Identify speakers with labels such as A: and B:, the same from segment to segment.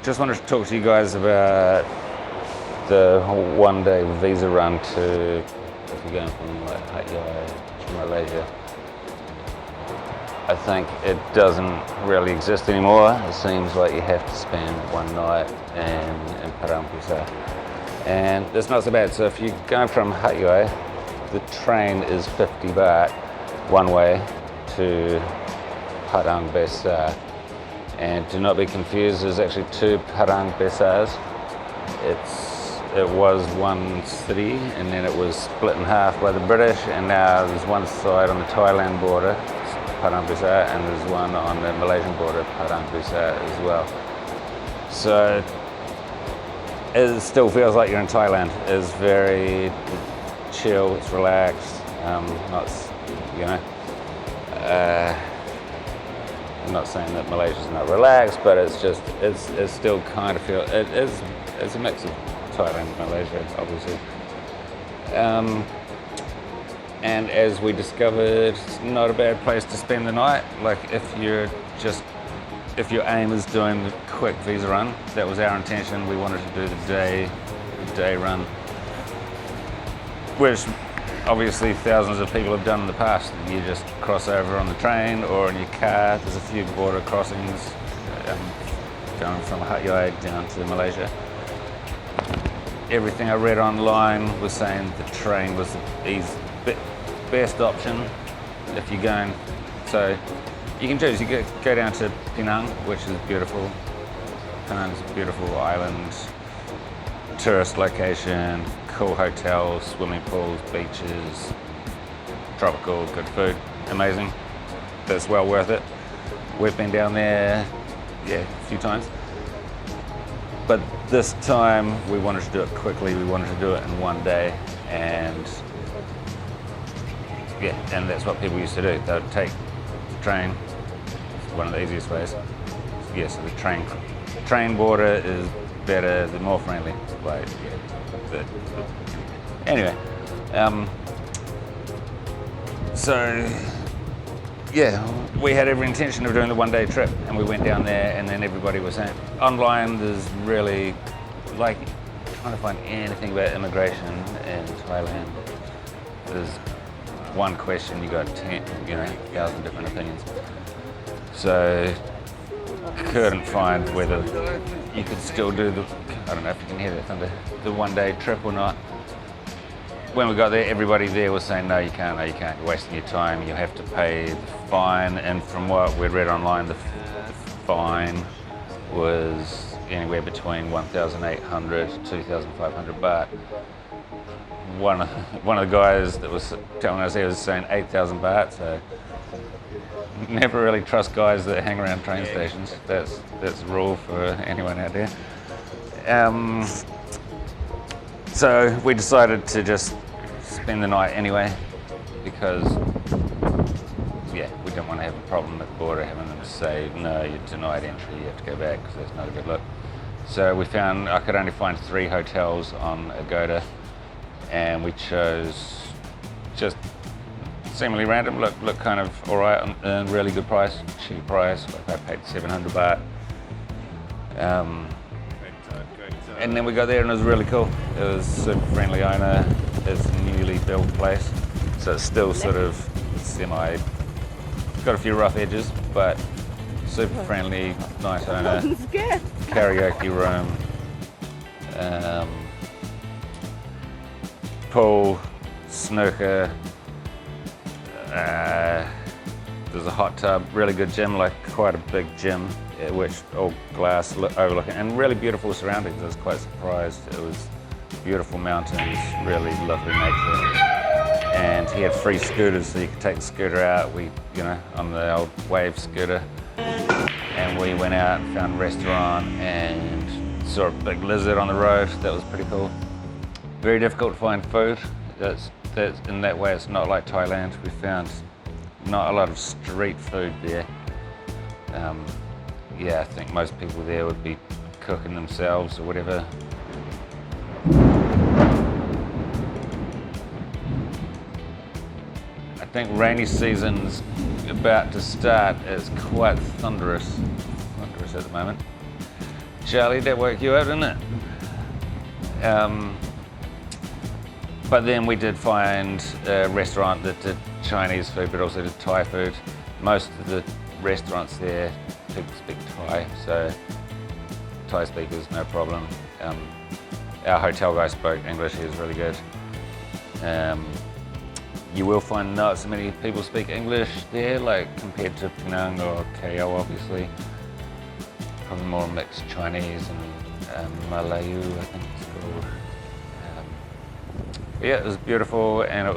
A: just wanted to talk to you guys about the one-day visa run to, if you're going from like Hatyai to Malaysia. I think it doesn't really exist anymore. It seems like you have to spend one night in Pedang Besar. And it's not so bad. So if you're going from Hatyai, the train is 50 baht one way to Pedang Besar. And do not be confused, there's actually two Pedang Besars. It was one city and then it was split in half by the British, and now there's one side on the Thailand border, Pedang Besar, and there's one on the Malaysian border, Pedang Besar as well. So it still feels like you're in Thailand. It's very chill, it's relaxed, not, you know, I'm not saying that Malaysia's not relaxed, but it's just, it's still kind of it's a mix of Thailand and Malaysia, obviously. And as we discovered, it's not a bad place to spend the night. Like if your aim is doing the quick visa run, that was our intention. We wanted to do the day run, which obviously thousands of people have done in the past. You just cross over on the train or in your car. There's a few border crossings going from Hatyai down to Malaysia. Everything I read online was saying the train was the best option if you're going. So you can choose. You go down to Penang, which is beautiful. Penang's a beautiful island, tourist location, cool hotels, swimming pools, beaches, tropical, good food, amazing. That's well worth it. We've been down there, a few times. But this time we wanted to do it quickly. We wanted to do it in one day, and that's what people used to do. They'd take the train. It's one of the easiest ways. So the train border is better, they're more friendly. Like, anyway, we had every intention of doing the one-day trip, and we went down there, and then everybody was saying, online there's really, like, trying to find anything about immigration in Thailand. There's one question, you got 1,000 different opinions. So couldn't find whether you could still do I don't know if you can hear that thunder, the one-day trip or not. When we got there, everybody there was saying, no, you can't, you're wasting your time, you have to pay the fine. And from what we'd read online, the fine was anywhere between 1,800 to 2,500 baht. One of the guys that was telling us there was saying 8,000 baht, so never really trust guys that hang around train stations. That's a rule for anyone out there. So we decided to just spend the night anyway, because we didn't want to have a problem at the border having them say, no, you're denied entry, you have to go back, because that's not a good look. So we found I could only find 3 hotels on Agoda, and we chose just seemingly random, look kind of all right, and really good price, cheap price. Like I paid 700 baht. And then we got there and it was really cool. It was super friendly owner. It's a newly built place, so it's still sort of semi, got a few rough edges, but super friendly, nice owner. Karaoke room, pool, snooker. There's a hot tub, really good gym, like quite a big gym, which all glass overlooking, and really beautiful surroundings. I was quite surprised. It was beautiful mountains, really lovely nature. And he had free scooters, so you could take the scooter out. We, on the old wave scooter. And we went out and found a restaurant and saw a big lizard on the road. That was pretty cool. Very difficult to find food. That's in that way, it's not like Thailand. We found not a lot of street food there. I think most people there would be cooking themselves or whatever. I think rainy season's about to start. It's quite thunderous at the moment. Charlie, that woke you up, didn't it? But then we did find a restaurant that did Chinese food, but also did Thai food. Most of the restaurants there speak Thai, so Thai speakers, no problem. Our hotel guy spoke English, he was really good. You will find not so many people speak English there, like compared to Penang or KL, obviously. Probably more mixed Chinese and Malayu, I think it's called. But yeah, it was beautiful, and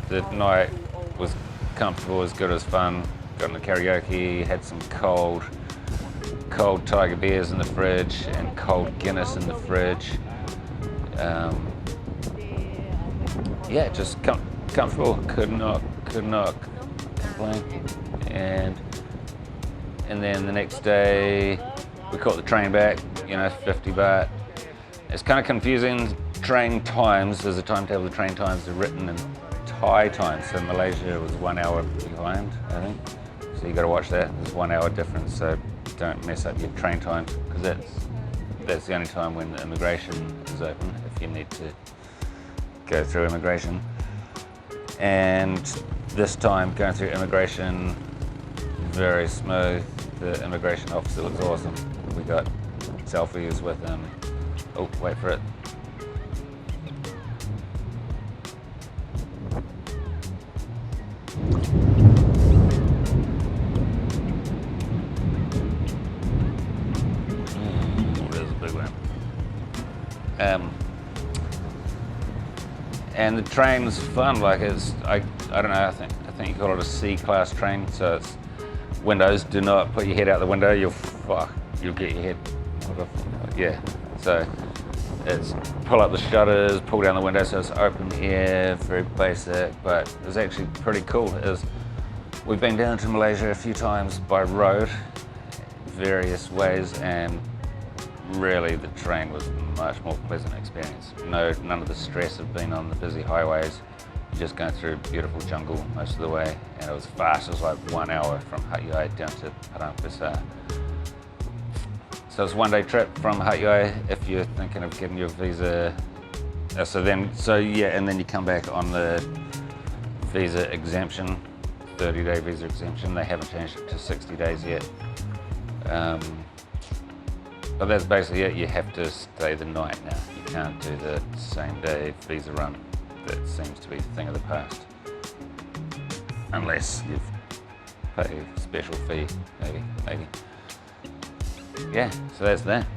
A: the night was comfortable, as good as fun. Got into karaoke, had some cold Tiger beers in the fridge and cold Guinness in the fridge. Yeah, just comfortable. Could not complain. And then the next day we caught the train back. 50 baht. It's kind of confusing. Train times. There's a timetable. The train times are written in Thai time, so Malaysia was 1 hour behind, I think. So you got to watch that. There's 1 hour difference, so don't mess up your train times, because that's the only time when the immigration is open if you need to go through immigration. And this time going through immigration, very smooth. The immigration officer was awesome. We got selfies with him. Oh, wait for it. There's a big one. And the train's fun. Like I don't know. I think you call it a C-class train. So it's windows. Do not put your head out the window. You'll get your head. Yeah. So it's pull up the shutters, pull down the window, so it's open air. Very basic, but it was actually pretty cool. We've been down to Malaysia a few times by road, various ways, and really the train was a much more pleasant experience. None of the stress of being on the busy highways. You're just going through beautiful jungle most of the way, and it was fast. It was like 1 hour from Hatyai down to Pedang Besar. So it's a one-day trip from Hatyai if you're thinking of getting your visa. And then you come back on the visa exemption, 30-day visa exemption. They haven't changed it to 60 days yet. But that's basically it. You have to stay the night now. You can't do the same day visa run. That seems to be the thing of the past. Unless you've paid a special fee, maybe. Yeah, so that's that.